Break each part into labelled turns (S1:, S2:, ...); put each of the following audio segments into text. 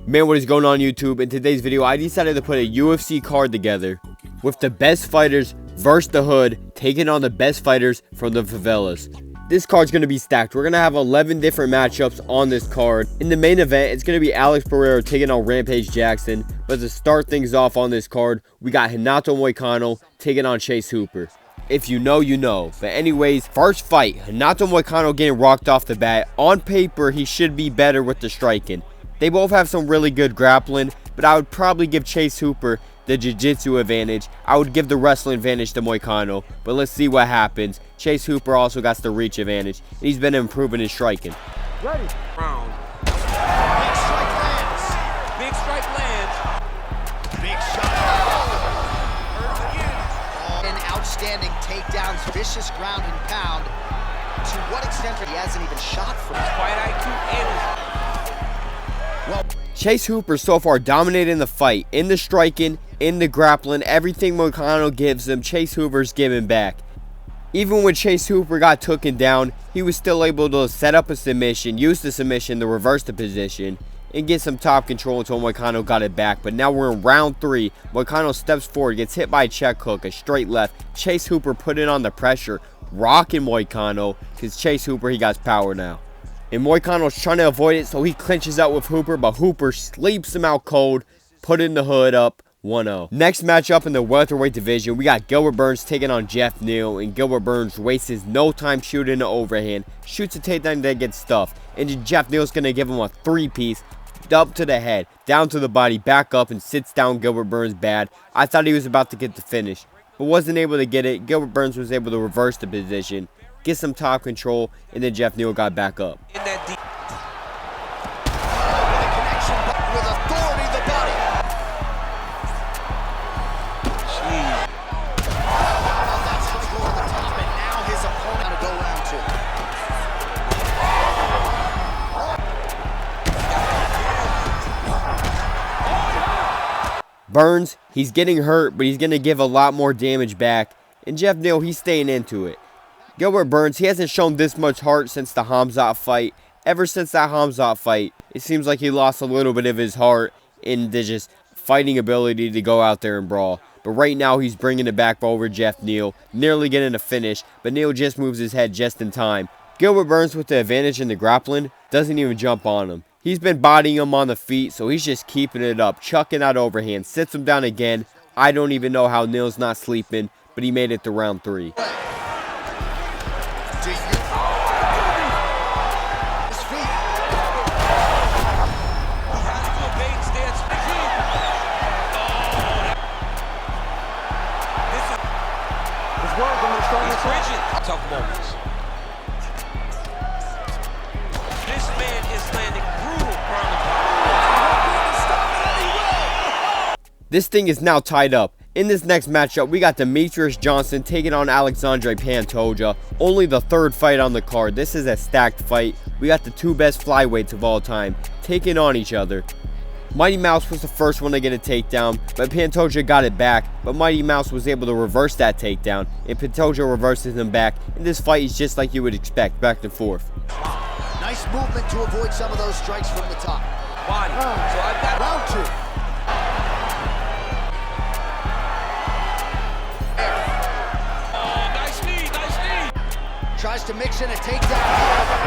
S1: Man, what is going on YouTube? In today's video, I decided to put a UFC card together with the best fighters versus the Hood taking on the best fighters from the favelas. This card's going to be stacked. We're going to have 11 different matchups on this card. In the main event, it's going to be Porier taking on Rampage Jackson. But to start things off on this card, we got Hinato Moicano taking on Chase Hooper. If you know, you know. But anyways, first fight, Hinato Moicano getting rocked off the bat. On paper, he should be better with the striking. They both have some really good grappling, but I would probably give Chase Hooper the jiu-jitsu advantage. I would give the wrestling advantage to Moicano, but let's see what happens. Chase Hooper also got the reach advantage, and he's been improving his striking.
S2: Ready. Round. Big strike lands. Big strike lands. Big shot.
S3: An outstanding takedowns, vicious ground and pound. To what extent he hasn't even shot from his
S2: fight IQ and his...
S1: Chase Hooper so far dominating the fight, in the striking, in the grappling, everything Moicano gives him, Chase Hooper's giving back. Even when Chase Hooper got taken down, he was still able to set up a submission, use the submission to reverse the position, and get some top control until Moicano got it back. But now we're in round 3. Moicano steps forward, gets hit by a check hook, a straight left. Chase Hooper put in on the pressure, rocking Moicano, because Chase Hooper, he got power now. And Moicano's trying to avoid it, so he clinches out with Hooper, but Hooper sleeps him out cold, putting the Hood up 1-0. Next matchup in the welterweight division, we got Gilbert Burns taking on Jeff Neal, and Gilbert Burns wastes no time shooting the overhand, shoots a takedown that gets stuffed, and Jeff Neal's going to give him a 3-piece, up to the head, down to the body, back up, and sits down Gilbert Burns bad. I thought he was about to get the finish, but wasn't able to get it. Gilbert Burns was able to reverse the position, get some top control, and then Jeff Neal got back up.
S3: In that deep connection with authority, the body. That strike over the top, and now his opponent to go round 2.
S1: Burns, he's getting hurt, but he's going to give a lot more damage back. And Jeff Neal, he's staying into it. Gilbert Burns, he hasn't shown this much heart since the Hamzat fight. Ever since that Hamzat fight, it seems like he lost a little bit of his heart in the just fighting ability to go out there and brawl. But right now, he's bringing it back over Jeff Neal, nearly getting a finish, but Neal just moves his head just in time. Gilbert Burns with the advantage in the grappling, doesn't even jump on him. He's been bodying him on the feet, so he's just keeping it up, chucking that overhand, sits him down again. I don't even know how Neal's not sleeping, but he made it to round 3.
S2: Tough moments. This man is landing brutal ground and pound.
S1: This thing is now tied up. In this next matchup, we got Demetrius Johnson taking on Alexandre Pantoa. Only the 3rd fight on the card. This is a stacked fight. We got the 2 best flyweights of all time taking on each other. Mighty Mouse was the first one to get a takedown, but Pantoa got it back, but Mighty Mouse was able to reverse that takedown, and Pantoa reverses him back, and this fight is just like you would expect, back and forth.
S3: Nice movement to avoid some of those strikes from the top.
S2: Body. So I've got
S3: round 2.
S2: Oh, nice knee, nice knee.
S3: Tries to mix in a takedown.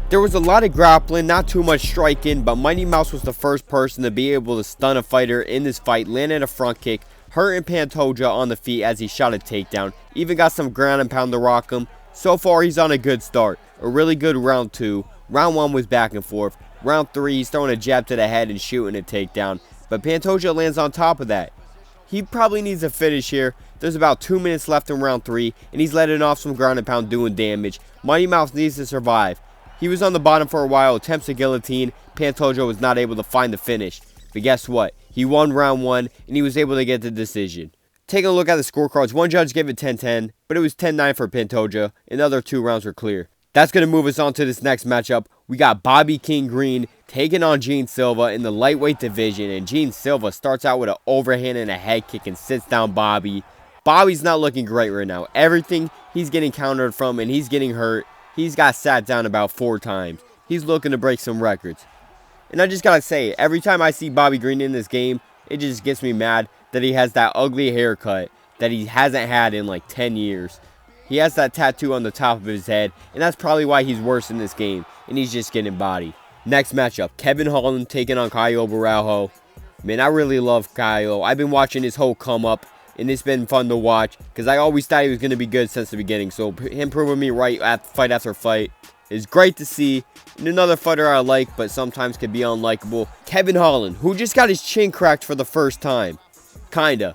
S1: There was a lot of grappling, not too much striking, but Mighty Mouse was the first person to be able to stun a fighter in this fight, landing a front kick, hurting Pantoa on the feet as he shot a takedown, even got some ground and pound to rock him. So far, he's on a good start. A really good round 2. Round 1 was back and forth. Round 3, he's throwing a jab to the head and shooting a takedown, but Pantoa lands on top of that. He probably needs a finish here. There's about 2 minutes left in round 3, and he's letting off some ground and pound doing damage. Mighty Mouse needs to survive. He was on the bottom for a while, attempts a guillotine. Pantoa was not able to find the finish. But guess what? He won round 1, and he was able to get the decision. Taking a look at the scorecards, one judge gave it 10-10, but it was 10-9 for Pantoa, and the other 2 rounds were clear. That's going to move us on to this next matchup. We got Bobby King Green taking on Gene Silva in the lightweight division, and Gene Silva starts out with an overhand and a head kick and sits down Bobby. Bobby's not looking great right now. Everything he's getting countered from, and he's getting hurt. He's got sat down about 4 times. He's looking to break some records. And I just gotta say, every time I see Bobby Green in this game, it just gets me mad that he has that ugly haircut that he hasn't had in like 10 years. He has that tattoo on the top of his head, and that's probably why he's worse in this game, and he's just getting bodied. Next matchup, Kevin Holland taking on Caio Barjo. Man, I really love Caio. I've been watching his whole come up, and it's been fun to watch because I always thought he was going to be good since the beginning. So him proving me right at fight after fight is great to see. And another fighter I like, but sometimes can be unlikable, Kevin Holland, who just got his chin cracked for the first time. Kinda.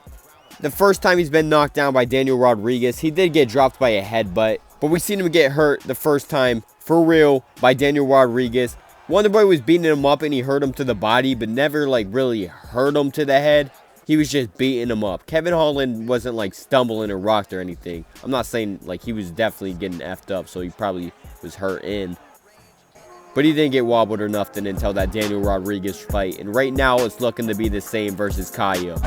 S1: The first time he's been knocked down by Daniel Rodriguez, he did get dropped by a headbutt, but we seen him get hurt the first time for real by Daniel Rodriguez. Wonderboy was beating him up and he hurt him to the body, but never like really hurt him to the head. He was just beating him up. Kevin Holland wasn't like stumbling or rocked or anything. I'm not saying like he was definitely getting effed up, so he probably was hurt in. But he didn't get wobbled or nothing until that Daniel Rodriguez fight. And right now it's looking to be the same versus Caio.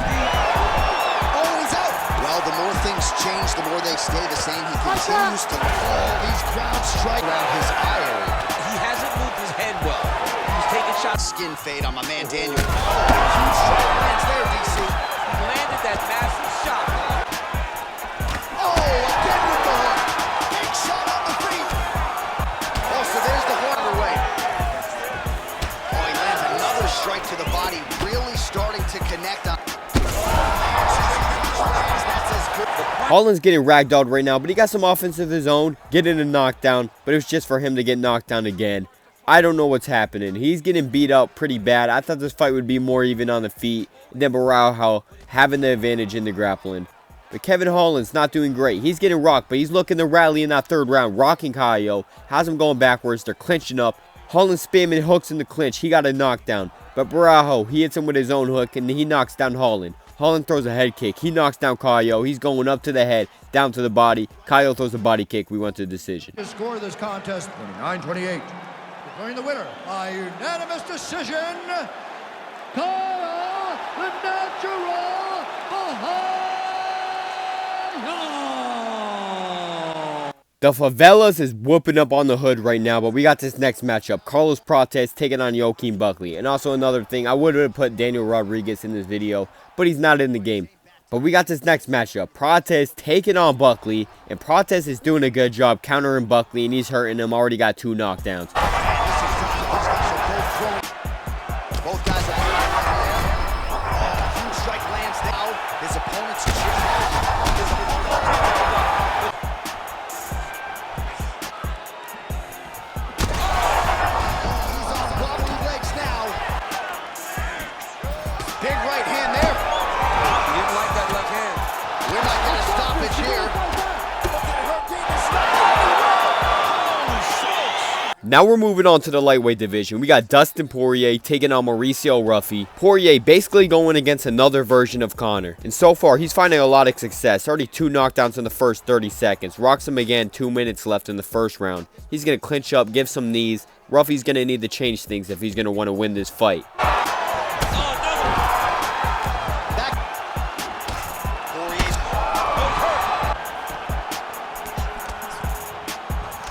S3: The more things change, the more they stay the same. He continues to call these ground strikes around his eye.
S2: He hasn't moved his head well. He's taking shots.
S3: Skin fade on my man Daniel. Huge strike lands there, DC.
S2: He landed that massive shot.
S3: Oh, again with the hook. Big shot on the feet. Oh, so there's the horn away. Oh, he lands another strike to the body, really starting to connect on.
S1: Holland's getting ragdolled right now, but he got some offense of his own, getting a knockdown, but it was just for him to get knocked down again. I don't know what's happening. He's getting beat up pretty bad. I thought this fight would be more even on the feet, and then Barjo having the advantage in the grappling. But Kevin Holland's not doing great. He's getting rocked, but he's looking to rally in that third round, rocking Caio. Has him going backwards. They're clinching up. Holland spamming hooks in the clinch. He got a knockdown. But Barjo, he hits him with his own hook, and he knocks down Holland. Holland throws a head kick. He knocks down Caio. He's going up to the head, down to the body. Caio throws a body kick. We went to decision.
S4: The score of this contest, 29-28. Declaring the winner by unanimous decision, Caio, the natural, Barjo.
S1: The Favelas is whooping up on the hood right now, but we got this next matchup. Carlos Prates taking on Joaquin Buckley. And also another thing, I would have put Daniel Rodriguez in this video, but he's not in the game. But we got this next matchup. Prates taking on Buckley, and Prates is doing a good job countering Buckley, and he's hurting him. Already got 2 knockdowns.
S3: Both guys are huge strike lands now. His opponent's
S1: Now we're moving on to the lightweight division. We got Dustin Porier taking on Mauricio Ruffy. Porier basically going against another version of Conor. And so far, he's finding a lot of success. Already 2 knockdowns in the first 30 seconds. Rocks him again, 2 minutes left in the first round. He's going to clinch up, give some knees. Ruffy's going to need to change things if he's going to want to win this fight.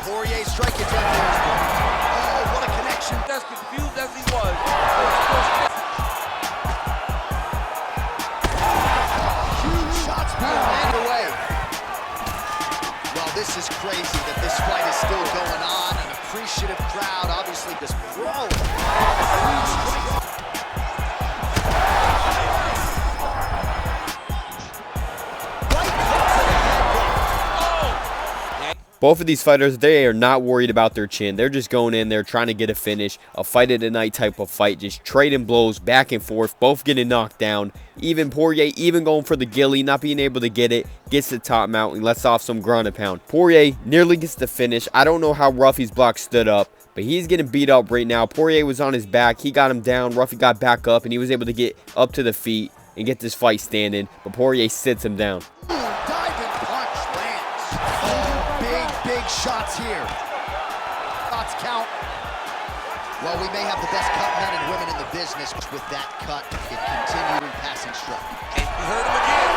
S3: Porier strike attempt. Oh, what a connection.
S2: As confused as he was.
S3: Huge shots being landed away. Well, this is crazy that this fight is still going on. An appreciative crowd, obviously, just bro.
S1: Both of these fighters, they are not worried about their chin. They're just going in there trying to get a finish, a fight of the night type of fight, just trading blows back and forth, both getting knocked down. Even Porier even going for the ghillie, not being able to get it, gets the top mount and lets off some ground and pound. Porier nearly gets the finish. I don't know how Ruffy's block stood up, but he's getting beat up right now. Porier was on his back. He got him down. Ruffy got back up, and he was able to get up to the feet and get this fight standing, but Porier sits him down.
S3: Big shots here. Shots count. Well, we may have the best cut men and women in the business with that cut. It continued in passing stroke.
S2: And you heard him again.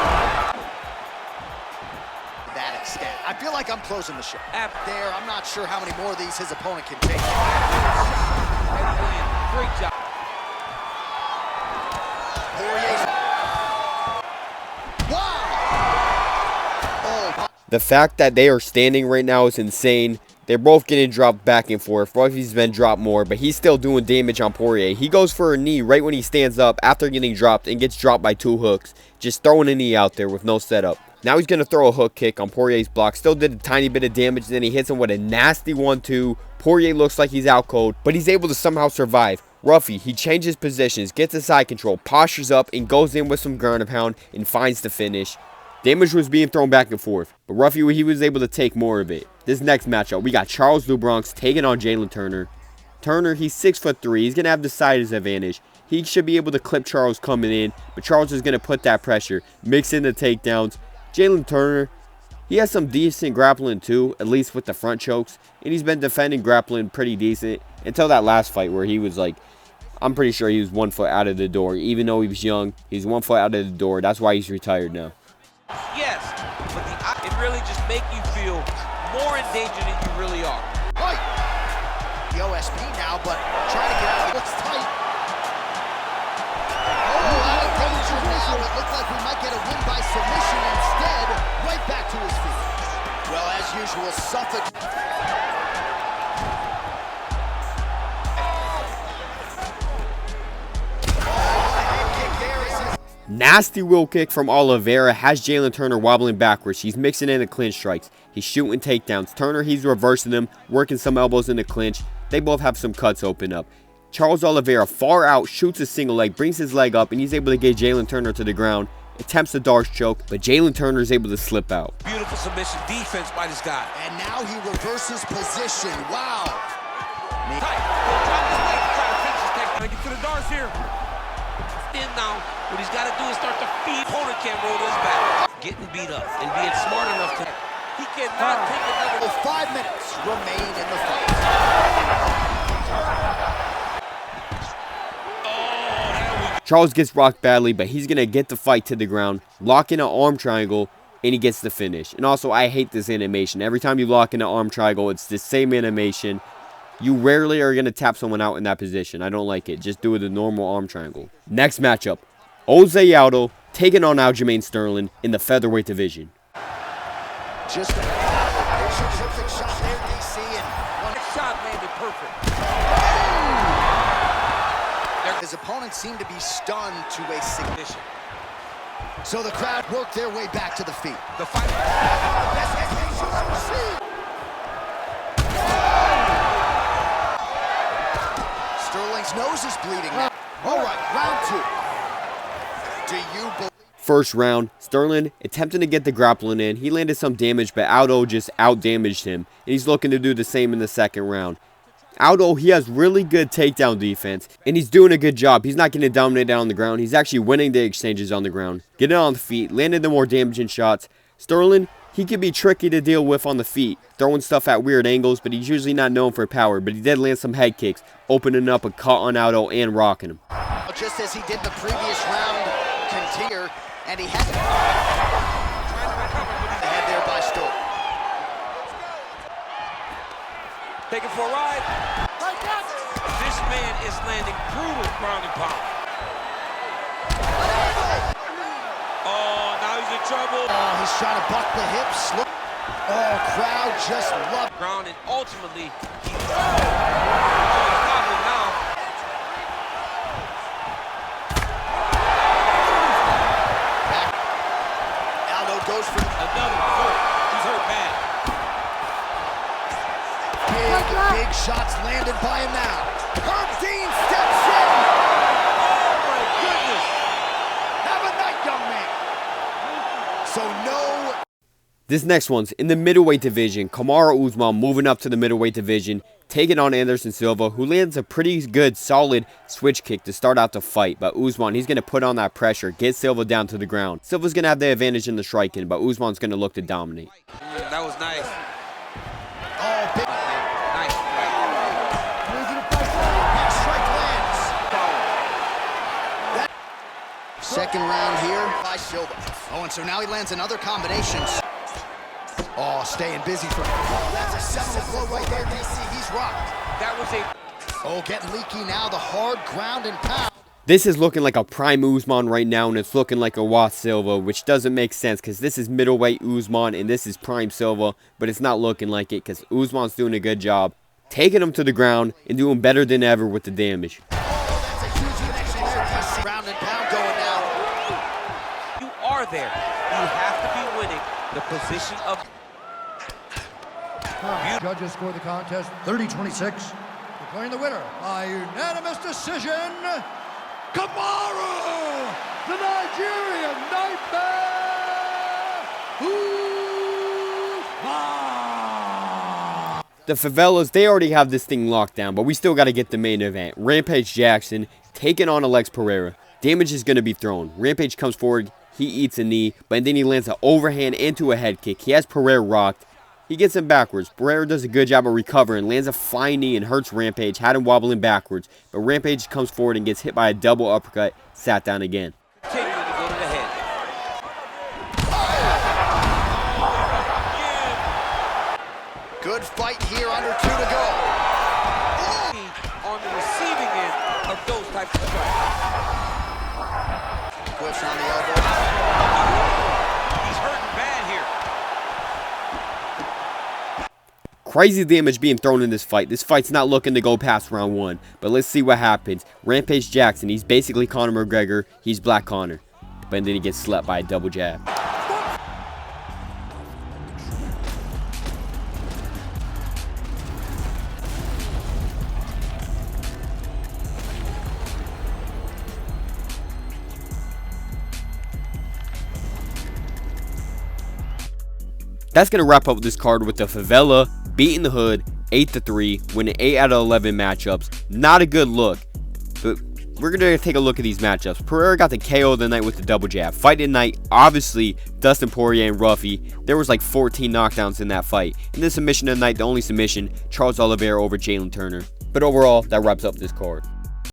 S3: To that extent. I feel like I'm closing the show. There, I'm not sure how many more of these his opponent can take.
S2: Great job.
S1: The fact that they are standing right now is insane. They're both getting dropped back and forth. Ruffy's been dropped more, but he's still doing damage on Porier. He goes for a knee right when he stands up after getting dropped and gets dropped by 2 hooks. Just throwing a knee out there with no setup. Now he's going to throw a hook kick on Porier's block. Still did a tiny bit of damage. Then he hits him with a nasty 1-2. Porier looks like he's out cold, but he's able to somehow survive. Ruffy, he changes positions, gets a side control, postures up, and goes in with some ground and pound and finds the finish. Damage was being thrown back and forth, but Ruffy, he was able to take more of it. This next matchup, we got Charles LeBronx taking on Jaylen Turner. Turner, he's 6'3". He's going to have the size advantage. He should be able to clip Charles coming in, but Charles is going to put that pressure, mix in the takedowns. Jaylen Turner, he has some decent grappling too, at least with the front chokes, and he's been defending grappling pretty decent until that last fight where he was like, I'm pretty sure he was 1 foot out of the door. Even though he was young, he's 1 foot out of the door. That's why he's retired now.
S2: Yes, but it really just make you feel more in danger than you really are.
S3: Right. The OSP now, but trying to get out. It looks tight. Oh, out of danger now. It looks like we might get a win by submission instead. Right back to his feet. Well, as usual, Suffolk.
S1: Nasty wheel kick from Oliveira has Jaylen Turner wobbling backwards. He's mixing in the clinch strikes. He's shooting takedowns. Turner, he's reversing them, working some elbows in the clinch. They both have some cuts open up. Charles Oliveira far out, shoots a single leg, brings his leg up, and he's able to get Jaylen Turner to the ground. Attempts a Darce choke, but Jaylen Turner is able to slip out.
S2: Beautiful submission defense by this guy.
S3: And now he reverses position. Wow.
S2: Tight. Drop his leg, try to finish his takedown. Get to the Darce here. In now. What he's got to do is start to feed. Opponent can't roll his back. Getting beat up and being smart enough to. He cannot take another.
S3: 5 minutes remain in the fight.
S1: Charles gets rocked badly, but he's going to get the fight to the ground, lock in an arm triangle, and he gets the finish. And also, I hate this animation. Every time you lock in an arm triangle, it's the same animation. You rarely are going to tap someone out in that position. I don't like it. Just do it the normal arm triangle. Next matchup, Jose Aldo taking on Aljamain Sterling in the featherweight division.
S3: Just a perfect shot there, DC, and one
S2: shot landed perfect.
S3: His opponents seem to be stunned to a submission. So the crowd worked their way back to the feet.
S2: The fight.
S3: Sterling's nose is bleeding now. All right, round 2. Do you believe?
S1: First round, Sterling attempting to get the grappling in. He landed some damage, but Aldo just out-damaged him. And he's looking to do the same in the second round. Aldo, he has really good takedown defense, and he's doing a good job. He's not getting dominated on the ground. He's actually winning the exchanges on the ground. Getting on the feet, landing the more damaging shots. Sterling, he can be tricky to deal with on the feet, throwing stuff at weird angles, but he's usually not known for power. But he did land some head kicks, opening up a cut on Aldo and rocking him.
S3: Just as he did the previous round, continue, and he had ahead there by Sterling.
S2: Take it for a ride. This man is landing brutal ground and pound. Oh, now he's in trouble.
S3: Oh, he's trying to buck the hips. Look. Oh, crowd just love
S2: ground, and ultimately he's wobbling now.
S3: Aldo goes for
S2: another hurt. He's hurt bad.
S3: Big shots landed by him now. Herb Dean steps in.
S2: Oh my goodness.
S3: Have a night, young man. So no.
S1: This next one's in the middleweight division. Kamaru Usman moving up to the middleweight division, taking on Anderson Silva, who lands a pretty good, solid switch kick to start out the fight. But Usman, he's going to put on that pressure, get Silva down to the ground. Silva's going to have the advantage in the striking, but Usman's going to look to dominate.
S2: That was nice.
S3: Oh, big.
S2: Nice.
S3: Big strike lands. Second round here by Silva. Oh, and so now he lands another combination. Oh, staying busy for. That's a seminal blow right there, DC. He's rocked.
S2: That was a.
S3: Oh, getting leaky now. The hard ground and pound.
S1: This is looking like a prime Usman right now, and it's looking like a Silva, which doesn't make sense because this is middleweight Usman and this is prime Silva, but it's not looking like it because Usman's doing a good job taking him to the ground and doing better than ever with the damage.
S3: Oh, that's a huge connection there. Ground and pound going now.
S2: You are there. You have to be winning the position of...
S4: Judges score the contest 30-26. Declaring the winner by unanimous decision, Kamaru, the Nigerian Nightmare, Usman.
S1: The Favelas, they already have this thing locked down, but we still got to get the main event. Rampage Jackson taking on Porier. Damage is going to be thrown. Rampage comes forward, he eats a knee, but then he lands an overhand into a head kick. He has Porier rocked. He gets him backwards. Porier does a good job of recovering, lands a fine knee and hurts Rampage, had him wobbling backwards. But Rampage comes forward and gets hit by a double uppercut, sat down again.
S2: Continuing to go to the head.
S3: Good fight here, under 2 to go.
S2: On the receiving end of those types of strikes.
S3: Push on the elbow.
S2: He's hurting bad here.
S1: Crazy damage being thrown in this fight. This fight's not looking to go past round 1. But let's see what happens. Rampage Jackson, he's basically Conor McGregor. He's Black Conor. But then he gets slept by a double jab. That's going to wrap up this card with the Favela beating the Hood 8-3, winning 8 out of 11 matchups. Not a good look, but we're going to take a look at these matchups. Porier got the KO of the night with the double jab. Fight at night, obviously, Dustin, Porier, and Ruffy. There was like 14 knockdowns in that fight. In the submission of the night, the only submission, Charles Oliveira over Jaylen Turner. But overall, that wraps up this card.